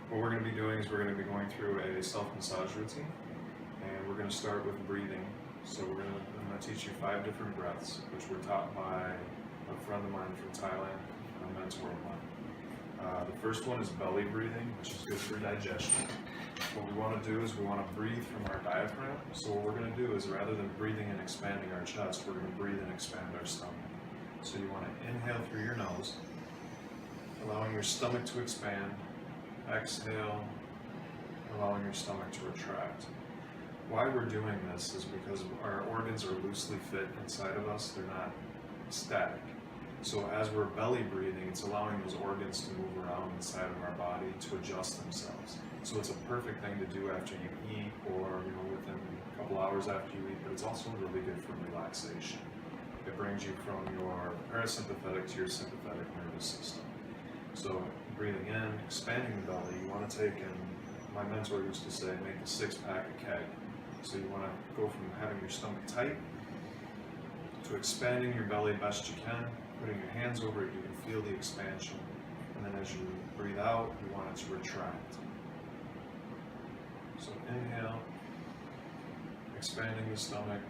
What we're going to be doing is we're going to be going through a self-massage routine, and we're going to start with breathing. So I'm going to teach you 5 different breaths, which were taught by a friend of mine from Thailand, a mentor of mine. The first one is belly breathing, which is good for digestion. What we want to do is we want to breathe from our diaphragm. So what we're going to do is, rather than breathing and expanding our chest, we're going to breathe and expand our stomach. So you want to inhale through your nose, allowing your stomach to expand. Exhale, allowing your stomach to retract. Why we're doing this is because our organs are loosely fit inside of us, they're not static. So as we're belly breathing, it's allowing those organs to move around inside of our body to adjust themselves. So it's a perfect thing to do after you eat, or within a couple hours after you eat, but it's also really good for relaxation. It brings you from your parasympathetic to your sympathetic nervous system. So breathing in, expanding the belly, you want to take, and my mentor used to say, make a 6-pack a keg. So you want to go from having your stomach tight to expanding your belly best you can, putting your hands over it, you can feel the expansion. And then as you breathe out, you want it to retract. So inhale, expanding the stomach,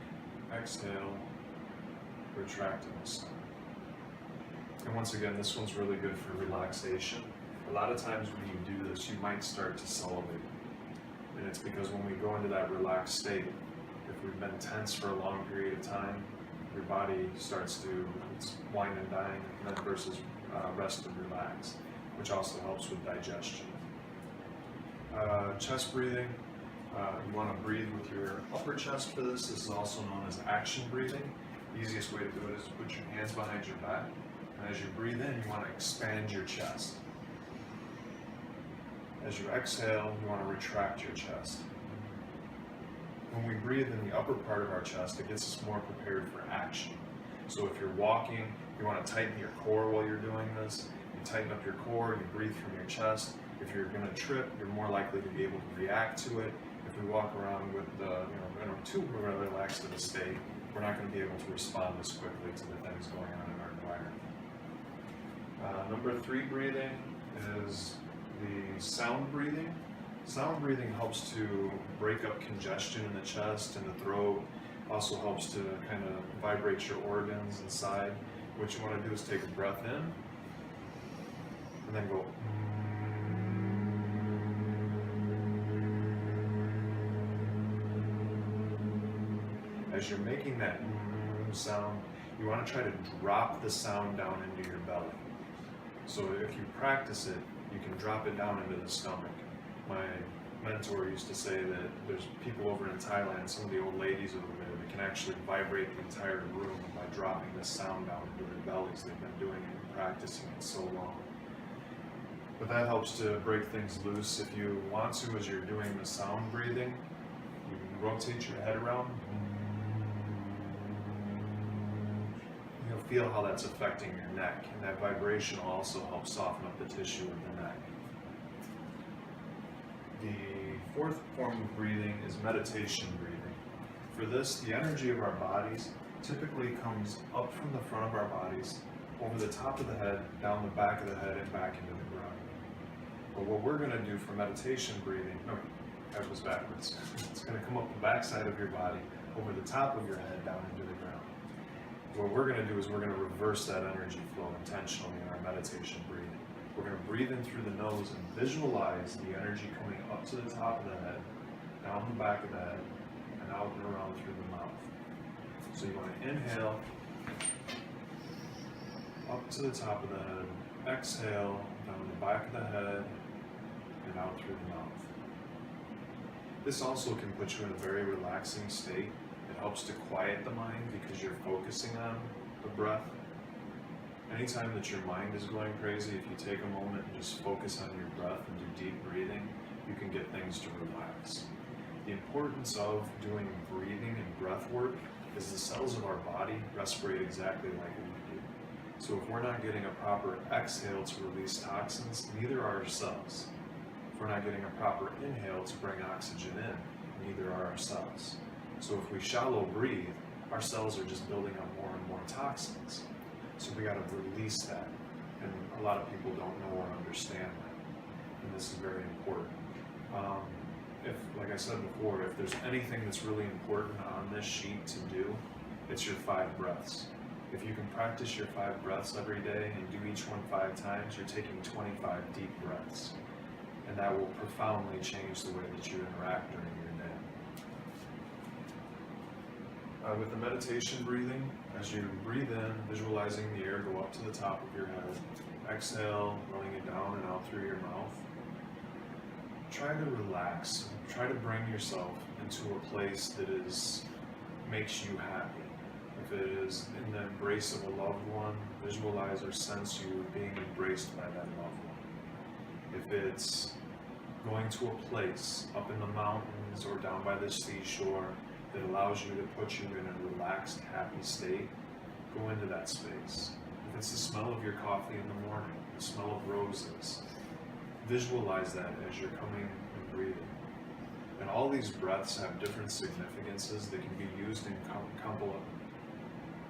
exhale, retracting the stomach. And once again, this one's really good for relaxation. A lot of times when you do this, you might start to salivate. And it's because when we go into that relaxed state, if we've been tense for a long period of time, your body starts to wine and dine, and then versus rest and relax, which also helps with digestion. Chest breathing, you want to breathe with your upper chest for this. This is also known as action breathing. The easiest way to do it is to put your hands behind your back. And as you breathe in, you want to expand your chest. As you exhale, you want to retract your chest. When we breathe in the upper part of our chest, it gets us more prepared for action. So if you're walking, you want to tighten your core while you're doing this. You tighten up your core, you breathe from your chest. If you're going to trip, you're more likely to be able to react to it. If we walk around with in a too relaxed of a state, we're not going to be able to respond as quickly to the things going on in our environment. Number 3 breathing is the sound breathing. Sound breathing helps to break up congestion in the chest and the throat. Also helps to kind of vibrate your organs inside. What you want to do is take a breath in and then go. As you're making that sound, you want to try to drop the sound down into your belly. So if you practice it, you can drop it down into the stomach. My mentor used to say that there's people over in Thailand, some of the old ladies over there, that can actually vibrate the entire room by dropping this sound down into their bellies. They've been doing it and practicing it so long. But that helps to break things loose. If you want to, as you're doing the sound breathing, you can rotate your head around. You'll feel how that's affecting your neck, and that vibration will also help soften up the tissue of the neck. The 4th form of breathing is meditation breathing. For this, the energy of our bodies typically comes up from the front of our bodies, over the top of the head, down the back of the head, and back into the ground. But what we're going to do for meditation breathing, that was backwards. It's going to come up the backside of your body, over the top of your head, down into the ground. What we're going to do is we're going to reverse that energy flow intentionally in our meditation breathing. We're going to breathe in through the nose and visualize the energy coming up to the top of the head, down the back of the head, and out and around through the mouth. So you want to inhale, up to the top of the head, exhale, down the back of the head, and out through the mouth. This also can put you in a very relaxing state. It helps to quiet the mind because you're focusing on the breath. Anytime that your mind is going crazy, if you take a moment and just focus on your breath and do deep breathing, you can get things to relax. The importance of doing breathing and breath work is the cells of our body respirate exactly like we do. So if we're not getting a proper exhale to release toxins, neither are our cells. If we're not getting a proper inhale to bring oxygen in, neither are our cells. So if we shallow breathe, our cells are just building up more and more toxins. So we got to release that. And a lot of people don't know or understand that. And this is very important. If, like I said before, if there's anything that's really important on this sheet to do, it's your 5 breaths. If you can practice your 5 breaths every day and do each one 5 times, you're taking 25 deep breaths. And that will profoundly change the way that you interact during your day. With the meditation breathing, as you breathe in, visualizing the air go up to the top of your head, exhale, running it down and out through your mouth. Try to relax. Try to bring yourself into a place that makes you happy. If it is in the embrace of a loved one, visualize or sense you being embraced by that loved one. If it's going to a place up in the mountains or down by the seashore that allows you to put you in a relaxed, happy state, go into that space. If it's the smell of your coffee in the morning, the smell of roses, visualize that as you're coming and breathing. And all these breaths have different significances that can be used in couple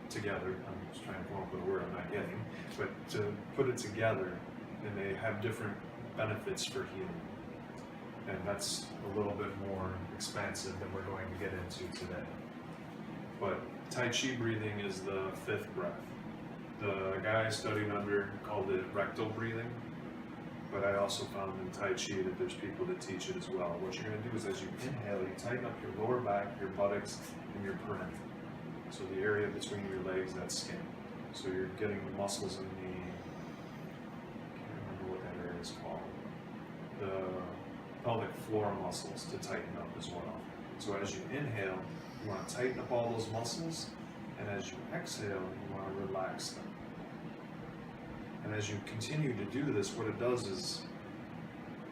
together. I'm just trying to come up with a word I'm not getting, but to put it together, and they have different benefits for healing. And that's a little bit more expansive than we're going to get into today. But Tai Chi breathing is the 5th breath. The guy I studied under called it rectal breathing, but I also found in Tai Chi that there's people that teach it as well. What you're going to do is as you inhale, you tighten up your lower back, your buttocks, and your perineum. So the area between your legs, that skin. So you're getting the muscles in the, I can't remember what that area is called, the pelvic floor muscles to tighten up as well. So as you inhale, you want to tighten up all those muscles, and as you exhale, you want to relax them. And as you continue to do this, what it does is,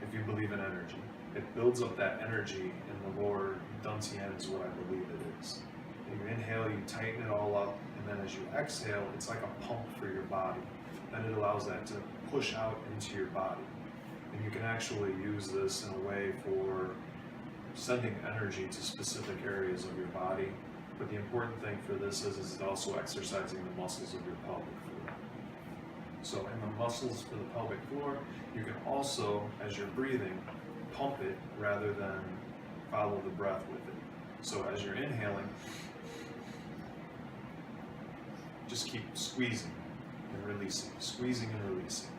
if you believe in energy, it builds up that energy in the lower dantian is what I believe it is. You inhale, you tighten it all up, and then as you exhale, it's like a pump for your body. Then it allows that to push out into your body. And you can actually use this in a way for sending energy to specific areas of your body. But the important thing for this is it also exercising the muscles of your pelvic floor. So in the muscles for the pelvic floor, you can also, as you're breathing, pump it rather than follow the breath with it. So as you're inhaling, just keep squeezing and releasing, squeezing and releasing.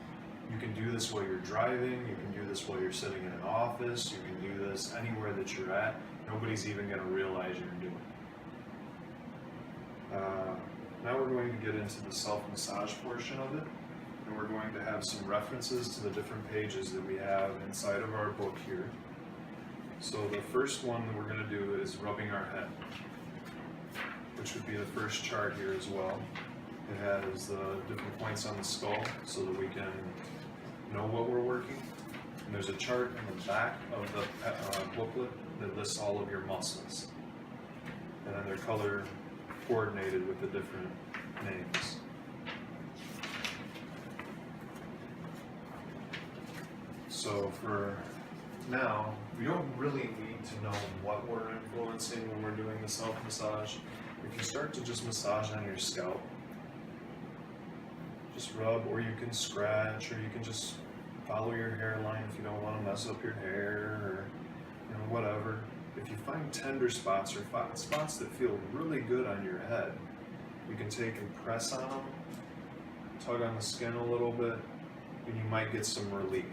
You can do this while you're driving, you can do this while you're sitting in an office, you can do this anywhere that you're at. Nobody's even going to realize you're doing it. Now we're going to get into the self-massage portion of it, and we're going to have some references to the different pages that we have inside of our book here. So the first one that we're going to do is rubbing our head, which would be the first chart here as well. It has the different points on the skull so that we can know what we're working. And there's a chart in the back of the booklet that lists all of your muscles. And then they're color coordinated with the different names. So for now, we don't really need to know what we're influencing when we're doing the self-massage. If you start to just massage on your scalp, just rub, or you can scratch, or you can just follow your hairline if you don't want to mess up your hair, or whatever. If you find tender spots or spots that feel really good on your head, you can take and press on them, tug on the skin a little bit, and you might get some relief.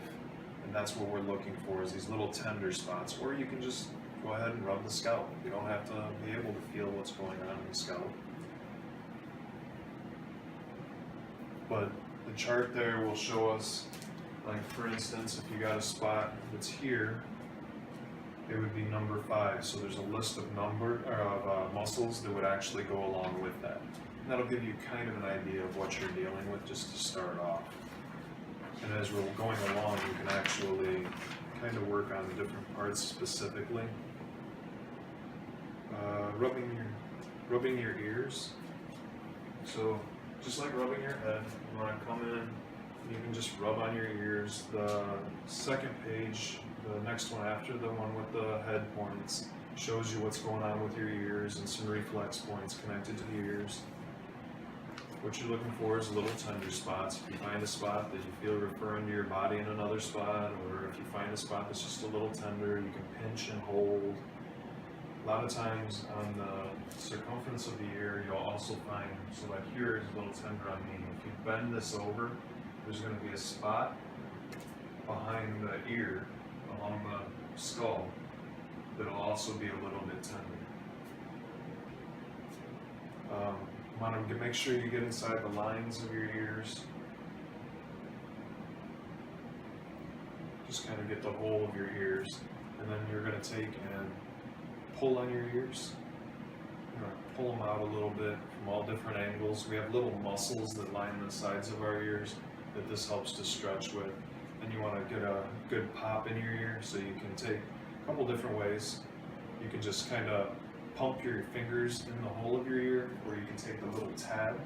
And that's what we're looking for, is these little tender spots. Or you can just go ahead and rub the scalp. You don't have to be able to feel what's going on in the scalp. But the chart there will show us, like for instance, if you got a spot that's here, it would be number 5. So there's a list of muscles that would actually go along with that. And that'll give you kind of an idea of what you're dealing with just to start off. And as we're going along, you can actually kind of work on different parts specifically. Rubbing your ears. So just like rubbing your head, you want to come in, you can just rub on your ears. The second page, the next one after the one with the head points, shows you what's going on with your ears and some reflex points connected to the ears. What you're looking for is little tender spots. If you find a spot that you feel referring to your body in another spot, or if if you find a spot that's just a little tender, you can pinch and hold. A lot of times on the circumference of the ear, you'll also find, so like here is a little tender on me. If you bend this over, there's going to be a spot behind the ear along the skull that'll also be a little bit tender. Want to make sure you get inside the lines of your ears. Just kind of get the whole of your ears, and then you're going to take and pull on your ears. You're going to pull them out a little bit from all different angles. We have little muscles that line the sides of our ears that this helps to stretch with. And you want to get a good pop in your ear, so you can take a couple different ways. You can just kind of pump your fingers in the hole of your ear, or you can take the little tab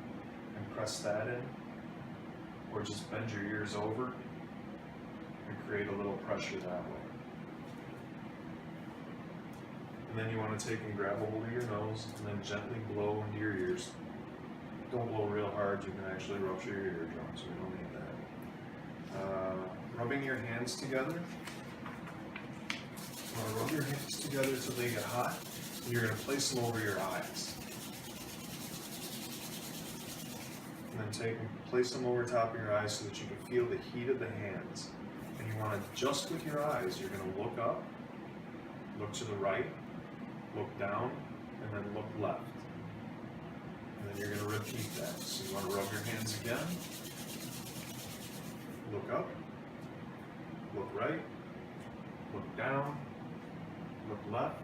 and press that in, or just bend your ears over and create a little pressure that way. And then you want to take and grab a hold of your nose and then gently blow into your ears. Don't blow real hard, you can actually rupture your eardrums, so we don't need that. Rubbing your hands together. You want to rub your hands together until they get hot. And you're going to place them over your eyes. And then place them over top of your eyes so that you can feel the heat of the hands. And you want to, just with your eyes, you're going to look up, look to the right, look down, and then look left. And then you're going to repeat that. So you want to rub your hands again, look up, look right, look down, look left.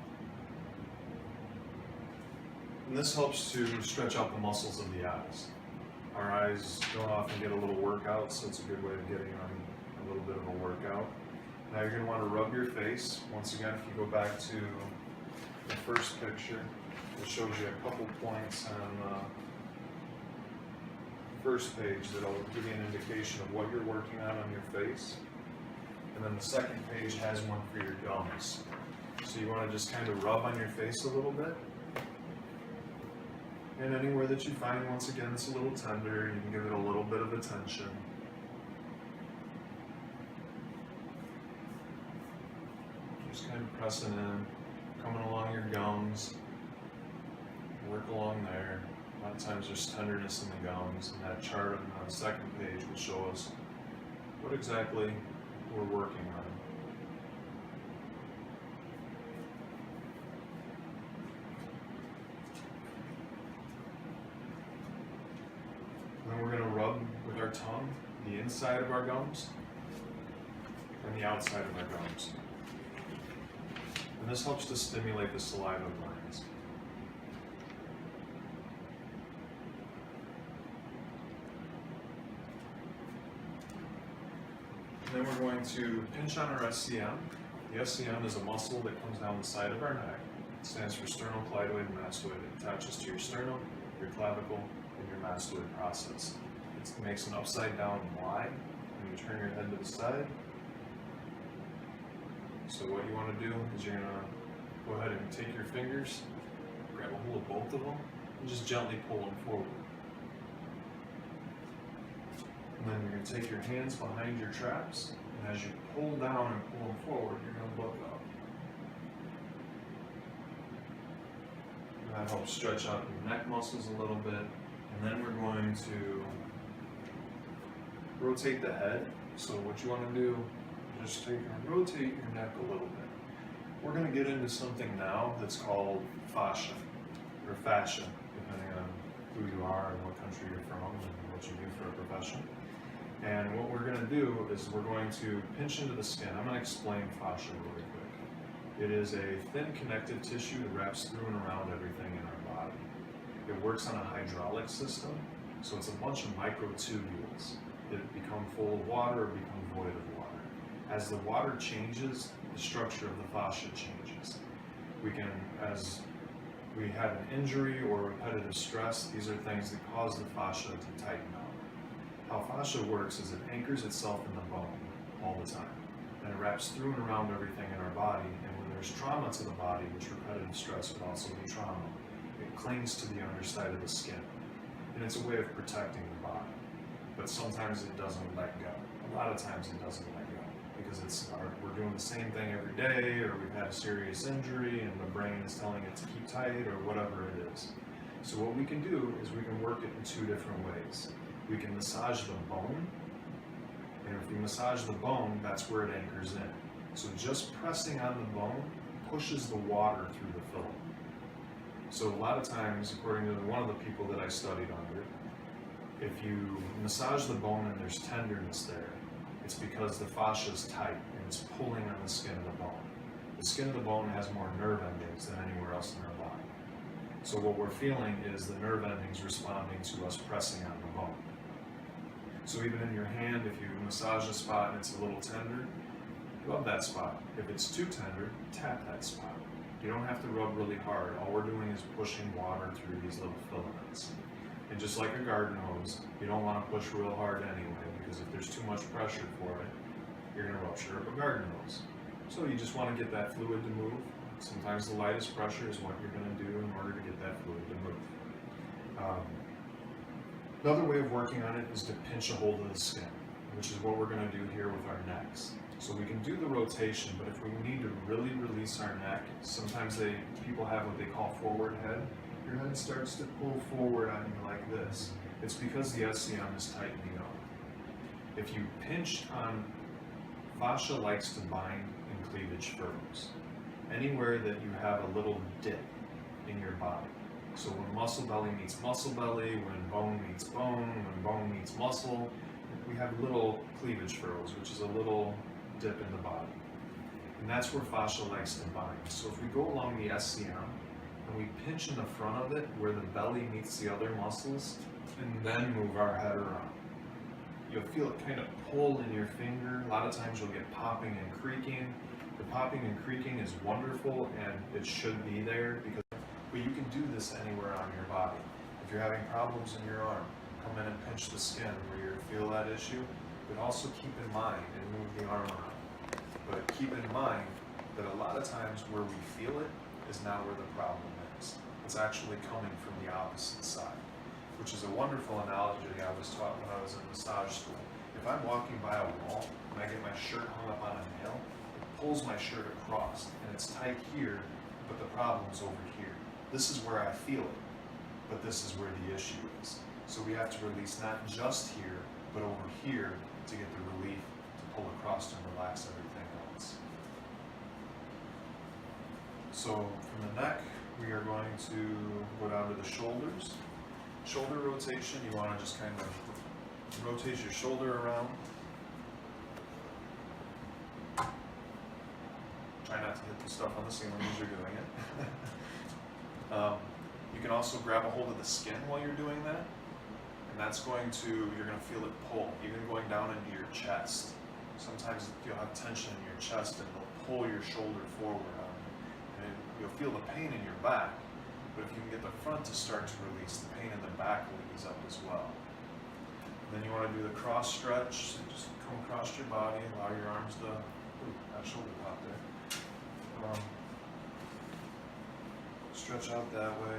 And this helps to stretch out the muscles of the eyes. Our eyes don't often get a little workout, so it's a good way of getting on a little bit of a workout. Now you're going to want to rub your face. Once again, if you go back to the first picture, it shows you a couple points on the first page that'll give you an indication of what you're working on your face. And then the second page has one for your gums. So you want to just kind of rub on your face a little bit. And anywhere that you find, once again, it's a little tender, you can give it a little bit of attention. Just kind of pressing in, coming along your gums, work along there. A lot of times there's tenderness in the gums, and that chart on the second page will show us what exactly we're working on. Then we're going to rub with our tongue the inside of our gums and the outside of our gums. And this helps to stimulate the saliva glands. And then we're going to pinch on our SCM. The SCM is a muscle that comes down the side of our neck. It stands for sternocleidoid and mastoid. It attaches to your sternum, your clavicle, and your mastoid process. It makes an upside down Y when you turn your head to the side. So what you want to do is you're going to go ahead and take your fingers, grab a hold of both of them, and just gently pull them forward. And then you're going to take your hands behind your traps, and as you pull down and pull them forward, you're going to look up. And that helps stretch out your neck muscles a little bit. And then we're going to rotate the head. So what you want to do is just take and rotate your neck a little bit. We're going to get into something now that's called fascia, or fascia, depending on who you are and what country you're from and what you do for a profession. And what we're going to do is we're going to pinch into the skin. I'm going to explain fascia really quick. It is a thin connective tissue that wraps through and around everything in our body. It works on a hydraulic system, so it's a bunch of microtubules that become full of water or become void of water. As the water changes, the structure of the fascia changes. As we have an injury or repetitive stress, these are things that cause the fascia to tighten up. How fascia works is it anchors itself in the bone all the time, and it wraps through and around everything in our body, and when there's trauma to the body, which repetitive stress would also be trauma, it clings to the underside of the skin, and it's a way of protecting the body. But sometimes it doesn't let go. A lot of times it doesn't let go, because because we're doing the same thing every day, or we've had a serious injury and the brain is telling it to keep tight, or whatever it is. So what we can do is we can work it in two different ways. We can massage the bone, and if we massage the bone, that's where it anchors in. So just pressing on the bone pushes the water through the filament. So a lot of times, according to one of the people that I studied under, if you massage the bone and there's tenderness there, it's because the fascia is tight and it's pulling on the skin of the bone. The skin of the bone has more nerve endings than anywhere else in our body. So what we're feeling is the nerve endings responding to us pressing on the bone. So even in your hand, if you massage a spot and it's a little tender, rub that spot. If it's too tender, tap that spot. You don't have to rub really hard. All we're doing is pushing water through these little filaments. And just like a garden hose, you don't want to push real hard anyway, because if there's too much pressure for it, you're going to rupture up a garden hose. So you just want to get that fluid to move. Sometimes the lightest pressure is what you're going to do in order to get that fluid to move. Another way of working on it is to pinch a hold of the skin, which is what we're going to do here with our necks. So we can do the rotation, but if we need to really release our neck, sometimes people have what they call forward head. Your head starts to pull forward on you like this. It's because the SCM is tightening up. If you pinch on, fascia likes to bind in cleavage furrows. Anywhere that you have a little dip in your body. So when muscle belly meets muscle belly, when bone meets bone, when bone meets muscle, we have little cleavage furrows, which is a little dip in the body. And that's where fascia likes to bind. So if we go along the SCM and we pinch in the front of it where the belly meets the other muscles, and then move our head around, you'll feel it kind of pull in your finger. A lot of times you'll get popping and creaking. The popping and creaking is wonderful and it should be there, but you can do this anywhere on your body. If you're having problems in your arm, come in and pinch the skin where you feel that issue, but also keep in mind and move the arm around. But keep in mind that a lot of times where we feel it is not where the problem is. It's actually coming from the opposite side, which is a wonderful analogy I was taught when I was in massage school. If I'm walking by a wall and I get my shirt hung up on a nail, it pulls my shirt across and it's tight here, but the problem's over here. This is where I feel it, but this is where the issue is. So we have to release not just here, but over here to get the relief to pull across and relax everything else. So from the neck, we are going to go down to the shoulders. Shoulder rotation, you want to just kind of rotate your shoulder around. Try not to hit the stuff on the ceiling as you're doing it. You can also grab a hold of the skin while you're doing that. And that's you're going to feel it pull, even going down into your chest. Sometimes you'll have tension in your chest and it'll pull your shoulder forward on you. And you'll feel the pain in your back. But if you can get the front to start to release, the pain in the back will ease up as well. And then you want to do the cross stretch. So just come across your body, allow your arms to, that shoulder pop there. Stretch out that way.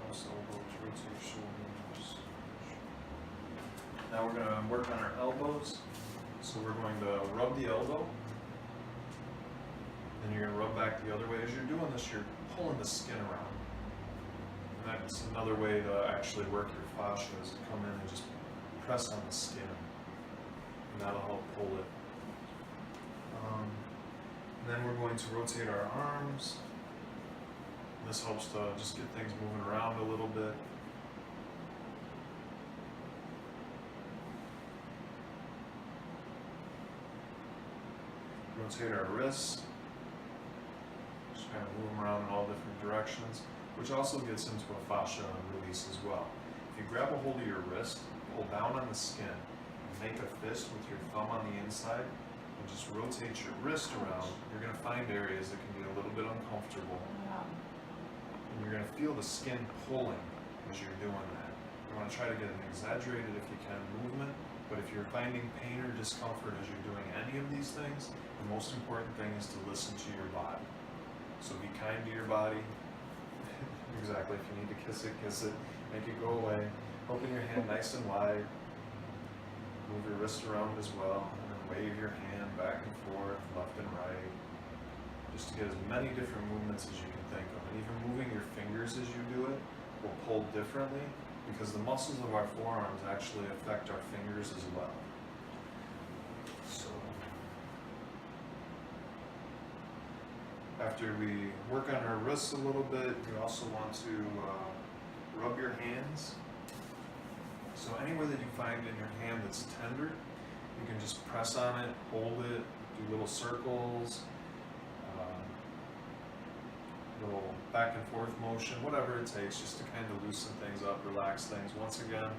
Cross elbows, rotate shoulders. Now we're going to work on our elbows. So we're going to rub the elbow. Then you're going to rub back the other way. As you're doing this, you're pulling the skin around. And that's another way to actually work your fascia, is to come in and just press on the skin. And that'll help pull it. And then we're going to rotate our arms. And this helps to just get things moving around a little bit. Rotate our wrists. Just kind of move them around in all different directions, which also gets into a fascia release as well. If you grab a hold of your wrist, pull down on the skin, and make a fist with your thumb on the inside, and just rotate your wrist around, you're going to find areas that can be a little bit uncomfortable. And you're going to feel the skin pulling as you're doing that. You want to try to get an exaggerated, if you can, movement, but if you're finding pain or discomfort as you're doing any of these things, the most important thing is to listen to your body. So be kind to your body. Exactly, if you need to kiss it, make it go away. Open your hand nice and wide. Move your wrist around as well, and then wave your hand back and forth, left and right, just to get as many different movements as you can think of. And even moving your fingers as you do it will pull differently, because the muscles of our forearms actually affect our fingers as well. So, after we work on our wrists a little bit, you also want to rub your hands. So anywhere that you find in your hand that's tender, you can just press on it, hold it, do little circles, little back and forth motion, whatever it takes, just to kind of loosen things up, relax things. Once again,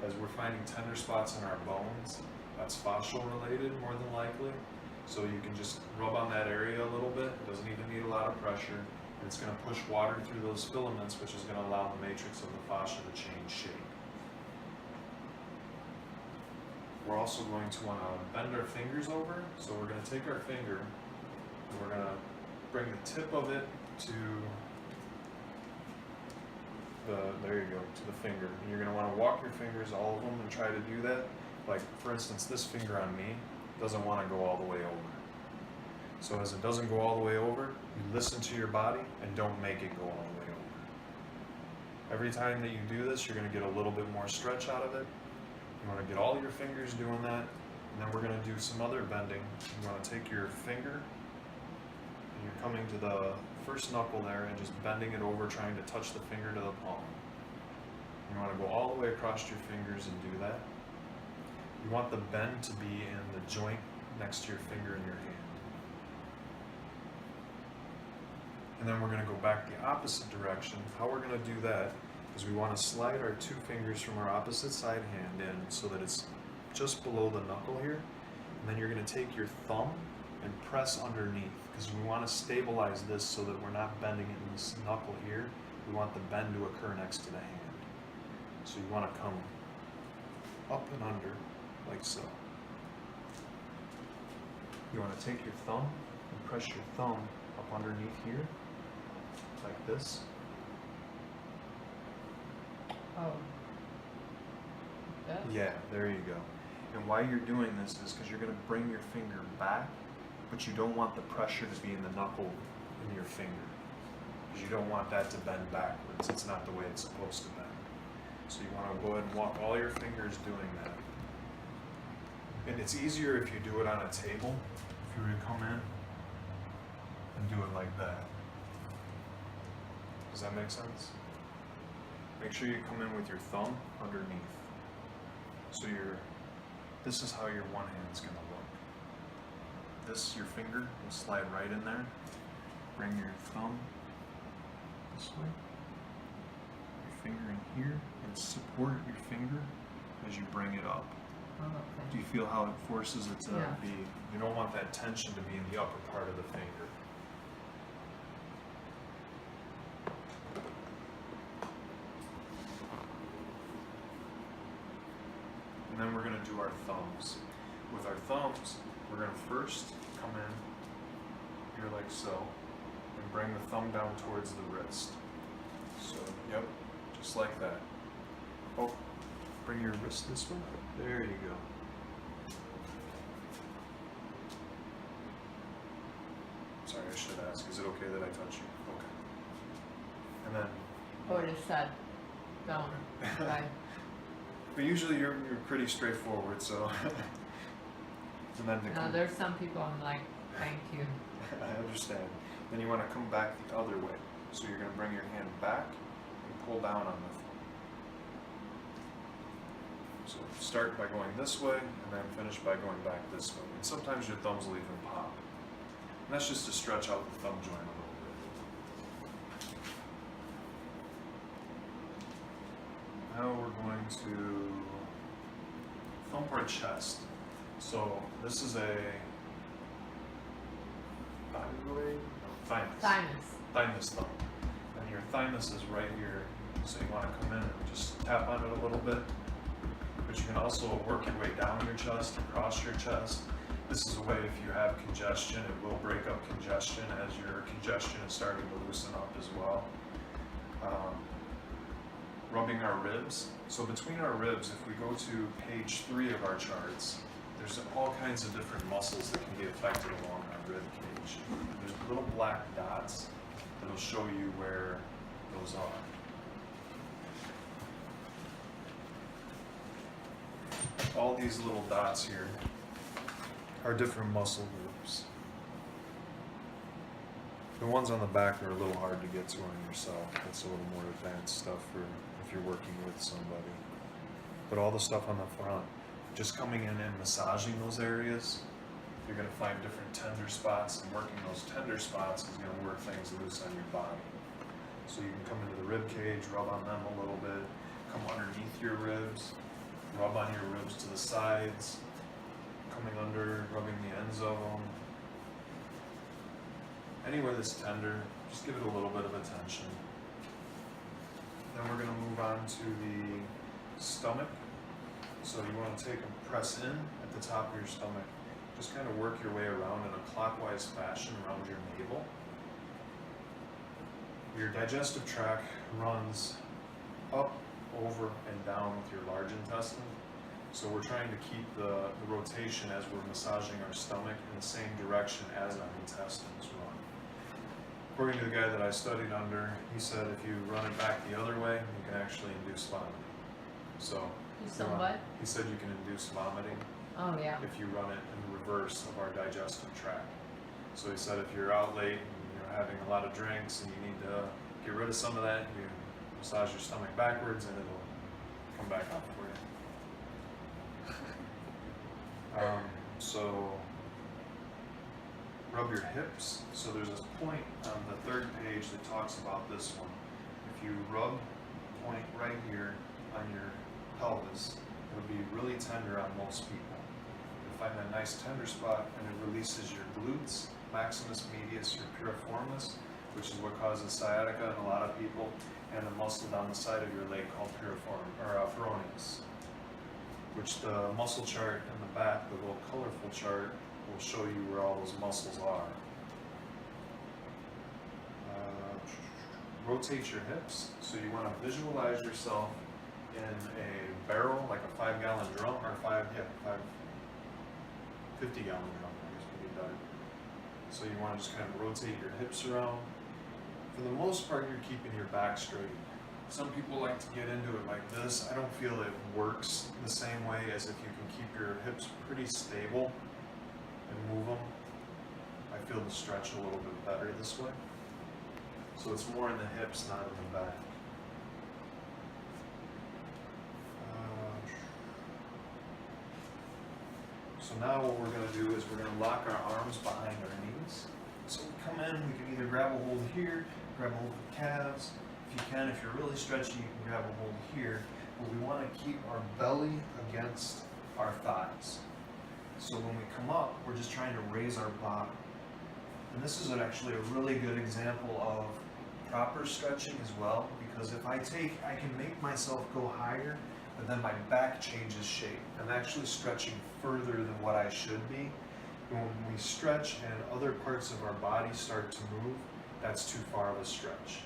as we're finding tender spots in our bones, that's fascial related more than likely. So you can just rub on that area a little bit. It doesn't even need a lot of pressure. And it's going to push water through those filaments, which is going to allow the matrix of the fascia to change shape. We're also going to want to bend our fingers over. So we're going to take our finger and we're going to bring the tip of it to the finger. And you're going to want to walk your fingers, all of them, and try to do that. Like, for instance, this finger on me doesn't want to go all the way over. So as it doesn't go all the way over, you listen to your body and don't make it go all the way over. Every time that you do this, you're going to get a little bit more stretch out of it. You want to get all your fingers doing that, and then we're going to do some other bending. You want to take your finger, and you're coming to the first knuckle there and just bending it over, trying to touch the finger to the palm. You want to go all the way across your fingers and do that. You want the bend to be in the joint next to your finger in your hand. And then we're going to go back the opposite direction. How we're going to do that is we want to slide our two fingers from our opposite side hand in so that it's just below the knuckle here. And then you're going to take your thumb and press underneath, because we want to stabilize this so that we're not bending it in this knuckle here. We want the bend to occur next to the hand. So you want to come up and under, like so. You want to take your thumb and press your thumb up underneath here, like this. Oh. That? Yeah, there you go. And why you're doing this is because you're going to bring your finger back, but you don't want the pressure to be in the knuckle in your finger, because you don't want that to bend backwards. It's not the way it's supposed to bend. So you want to go ahead and walk all your fingers doing that. And it's easier if you do it on a table. If you were to come in and do it like that. Does that make sense? Make sure you come in with your thumb underneath. So this is how your one hand's going to look. Your finger will slide right in there. Bring your thumb this way. Your finger in here, and support your finger as you bring it up. Oh, okay. Do you feel how it forces it to Yeah. be? You don't want that tension to be in the upper part of the finger. And then we're going to do our thumbs. With our thumbs, we're going to first come in here like so, and bring the thumb down towards the wrist. So, yep, just like that. Oh, bring your wrist this way. There you go. Sorry, I should ask. Is it okay that I touch you? Okay. And then. Or is that down? Right. But usually you're pretty straightforward, so. And then Now there's some people I'm like, thank you. I understand. Then you want to come back the other way. So you're going to bring your hand back and pull down on the thumb. So start by going this way, and then finish by going back this way. And sometimes your thumbs will even pop. And that's just to stretch out the thumb joint a little bit. Now we're going to thump our chest. So this is a thymus thumb. And your thymus is right here. So you want to come in and just tap on it a little bit. But you can also work your way down your chest, across your chest. This is a way, if you have congestion, it will break up congestion as your congestion is starting to loosen up as well. rubbing our ribs. So between our ribs, if we go to page 3 of our charts, there's all kinds of different muscles that can be affected along our rib cage. There's little black dots that'll show you where those are. All these little dots here are different muscle groups. The ones on the back are a little hard to get to on yourself. That's a little more advanced stuff for if you're working with somebody. But all the stuff on the front, just coming in and massaging those areas, you're going to find different tender spots, and working those tender spots is going to work things loose on your body. So you can come into the rib cage, rub on them a little bit, come underneath your ribs, rub on your ribs to the sides, coming under, rubbing the ends of them. Anywhere that's tender, just give it a little bit of attention. Then we're going to move on to the stomach. So you want to take and press in at the top of your stomach. Just kind of work your way around in a clockwise fashion around your navel. Your digestive tract runs up, over, and down with your large intestine. So we're trying to keep the rotation as we're massaging our stomach in the same direction as our intestines run. According to the guy that I studied under, he said if you run it back the other way, you can actually induce vomiting. So You said what? he said you can induce vomiting Oh, yeah. if you run it in the reverse of our digestive tract. So he said if you're out late and you're having a lot of drinks and you need to get rid of some of that, you massage your stomach backwards and it'll come back up for you. So rub your hips. So there's this point on the 3rd page that talks about this one. If you rub the point right here on your pelvis, it'll be really tender on most people. You'll find that nice tender spot and it releases your glutes, maximus medius, your piriformis, which is what causes sciatica in a lot of people, and the muscle down the side of your leg called peroneus, which the muscle chart in the back, the little colorful chart, will show you where all those muscles are. Rotate your hips. So you want to visualize yourself in a barrel, like a 5-gallon drum, or 50-gallon drum, I guess would be better. So you want to just kind of rotate your hips around. For the most part, you're keeping your back straight. Some people like to get into it like this. I don't feel it works the same way as if you can keep your hips pretty stable and move them. I feel the stretch a little bit better this way. So it's more in the hips, not in the back. So now what we're going to do is we're going to lock our arms behind our knees. So we come in, we can either grab a hold here, grab a hold of the calves. If you can, if you're really stretchy, you can grab a hold here. But we want to keep our belly against our thighs. So when we come up, we're just trying to raise our bottom. And this is actually a really good example of proper stretching as well, because if I can make myself go higher, but then my back changes shape. I'm actually stretching further than what I should be. And when we stretch and other parts of our body start to move, that's too far of a stretch.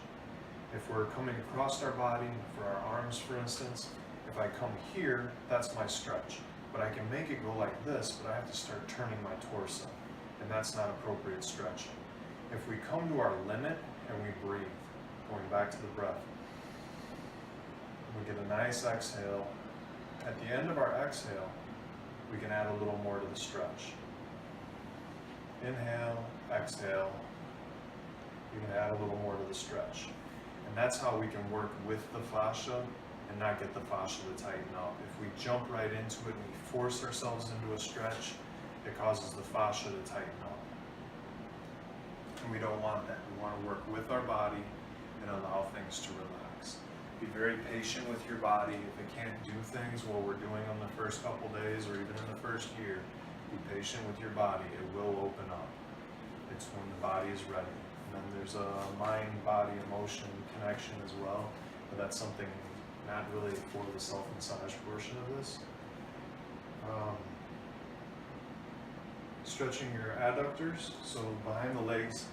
If we're coming across our body, for our arms for instance, if I come here, that's my stretch. But I can make it go like this, but I have to start turning my torso, and that's not appropriate stretching. If we come to our limit and we breathe, going back to the breath, we get a nice exhale. At the end of our exhale, we can add a little more to the stretch. Inhale, exhale, you can add a little more to the stretch. And that's how we can work with the fascia and not get the fascia to tighten up. If we jump right into it and we force ourselves into a stretch, it causes the fascia to tighten up. And we don't want that. We want to work with our body and allow things to relax. Be very patient with your body. If it can't do things what we're doing on the first couple days or even in the first year, be patient with your body. It will open up. It's when the body is ready. And then there's a mind-body emotion connection as well, but that's something not really for the self-massage portion of this. Stretching your adductors, so behind the legs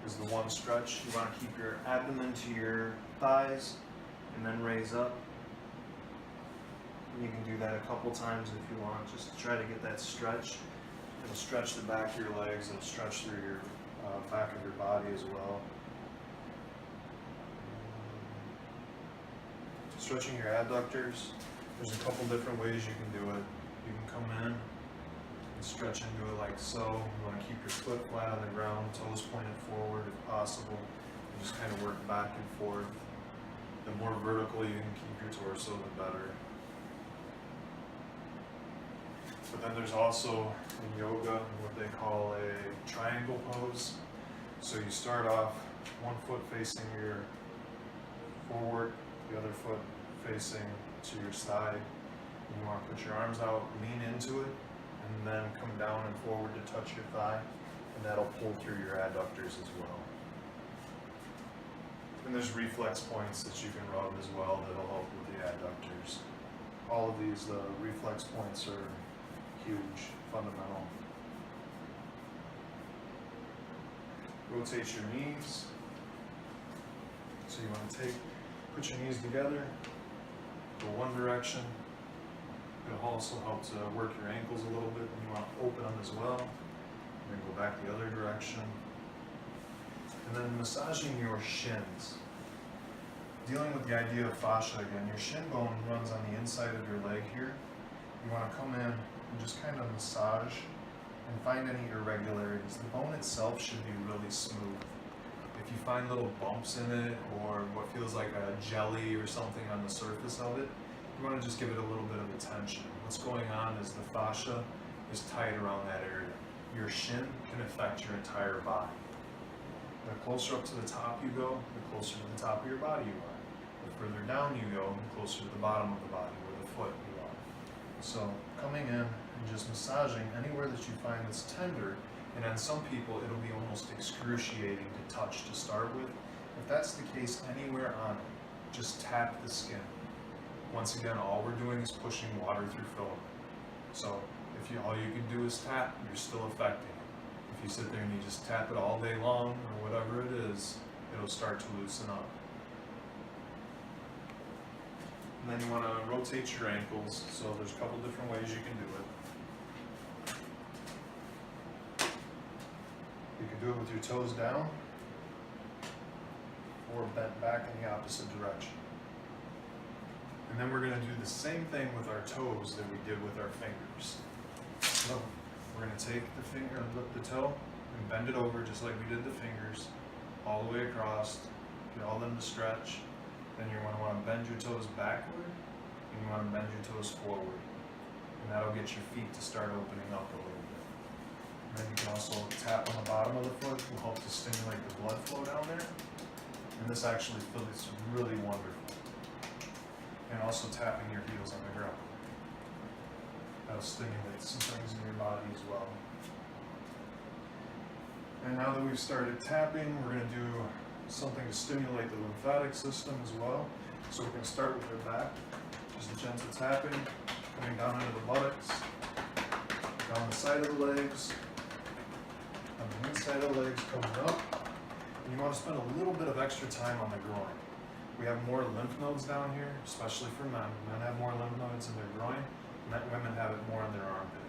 is the one stretch. You want to keep your abdomen to your thighs and then raise up. And you can do that a couple times if you want, just to try to get that stretch. It'll stretch the back of your legs, it'll stretch through your back of your body as well. Stretching your adductors, there's a couple different ways you can do it. You can come in and stretch into it like so. You want to keep your foot flat on the ground, toes pointed forward if possible, and just kind of work back and forth. The more vertical you can keep your torso, the better. But then there's also in yoga what they call a triangle pose. So you start off one foot facing your forward, the other foot facing to your side. You want to put your arms out, lean into it, and then come down and forward to touch your thigh, and that'll pull through your adductors as well. And there's reflex points that you can rub as well that'll help with the adductors. All of these reflex points are huge, fundamental. Rotate your knees. So you want to put your knees together, go one direction. It'll also help to work your ankles a little bit when you want to open them as well. And then go back the other direction. And then massaging your shins. Dealing with the idea of fascia again. Your shin bone runs on the inside of your leg here. You want to come in and just kind of massage and find any irregularities. The bone itself should be really smooth. If you find little bumps in it or what feels like a jelly or something on the surface of it, you want to just give it a little bit of attention. What's going on is the fascia is tight around that area. Your shin can affect your entire body. The closer up to the top you go, the closer to the top of your body you are. The further down you go, the closer to the bottom of the body, where the foot you are. So coming in and just massaging anywhere that you find that's tender, and on some people it'll be almost excruciating to touch to start with. If that's the case anywhere on it, just tap the skin. Once again, all we're doing is pushing water through filament. So if all you can do is tap, you're still affecting it. If you sit there and you just tap it all day long or whatever it is, it'll start to loosen up. And then you want to rotate your ankles. So there's a couple different ways you can do it. You can do it with your toes down or bent back in the opposite direction. And then we're going to do the same thing with our toes that we did with our fingers. So we're going to take the finger and lift the toe and bend it over just like we did the fingers, all the way across, get all them to stretch. Then you're going to want to bend your toes backward, and you want to bend your toes forward. And that'll get your feet to start opening up a little bit. And then you can also tap on the bottom of the foot, will help to stimulate the blood flow down there. And this actually feels really wonderful. And also tapping your heels on the ground. That'll stimulate some things in your body as well. And now that we've started tapping, we're going to do something to stimulate the lymphatic system as well. So we're going to start with our back. Just a gentle tapping, coming down into the buttocks, down the side of the legs, on the inside of the legs, coming up. And you want to spend a little bit of extra time on the groin. We have more lymph nodes down here, especially for men. Men have more lymph nodes in their groin, women have it more in their armpit.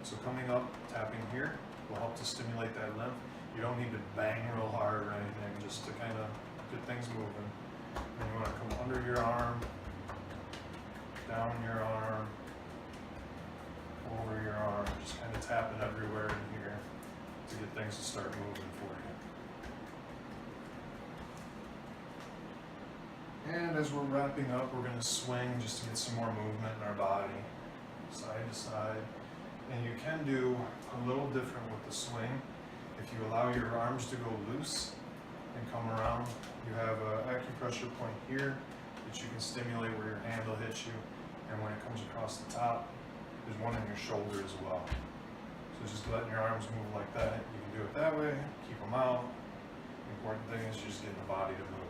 So coming up, tapping here, will help to stimulate that lymph. You don't need to bang real hard or anything, just to kind of get things moving. And you want to come under your arm, down your arm, over your arm, just kind of tap it everywhere in here to get things to start moving for you. And as we're wrapping up, we're going to swing just to get some more movement in our body, side to side. And you can do a little different with the swing. If you allow your arms to go loose and come around, you have an acupressure point here that you can stimulate where your hand will hit you. And when it comes across the top, there's one in your shoulder as well. So just letting your arms move like that. You can do it that way, keep them out. The important thing is just getting the body to move.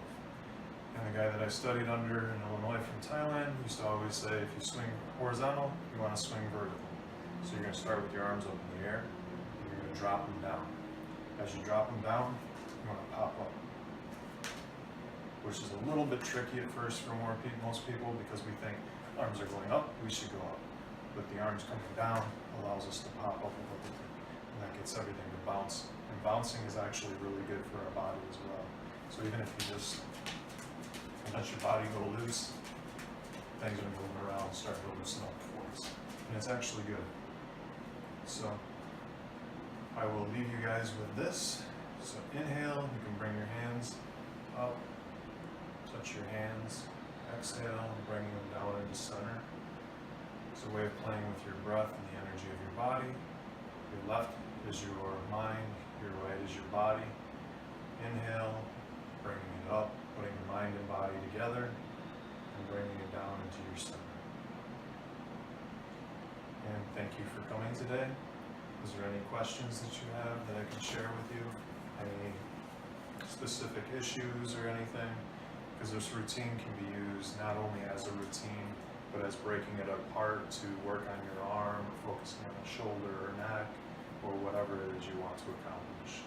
And the guy that I studied under in Illinois from Thailand used to always say, if you swing horizontal, you want to swing vertical. So you're going to start with your arms up in the air, and you're going to drop them down. As you drop them down, you want to pop up. which is a little bit tricky at first for most people, because we think arms are going up, we should go up. But the arms coming down allows us to pop up a little bit, and that gets everything to bounce. And bouncing is actually really good for our body as well. So even if you just let your body go loose, things are moving around, start to loosen up for us. And it's actually good. So I will leave you guys with this. So inhale, you can bring your hands up, touch your hands, exhale, bringing them down into center. It's a way of playing with your breath and the energy of your body. Your left is your mind, your right is your body. Inhale, bringing it up, putting your mind and body together, and bringing it down into your center. And thank you for coming today. Is there any questions that you have that I can share with you? Any specific issues or anything? Because this routine can be used not only as a routine, but as breaking it apart to work on your arm, focusing on the shoulder or neck, or whatever it is you want to accomplish.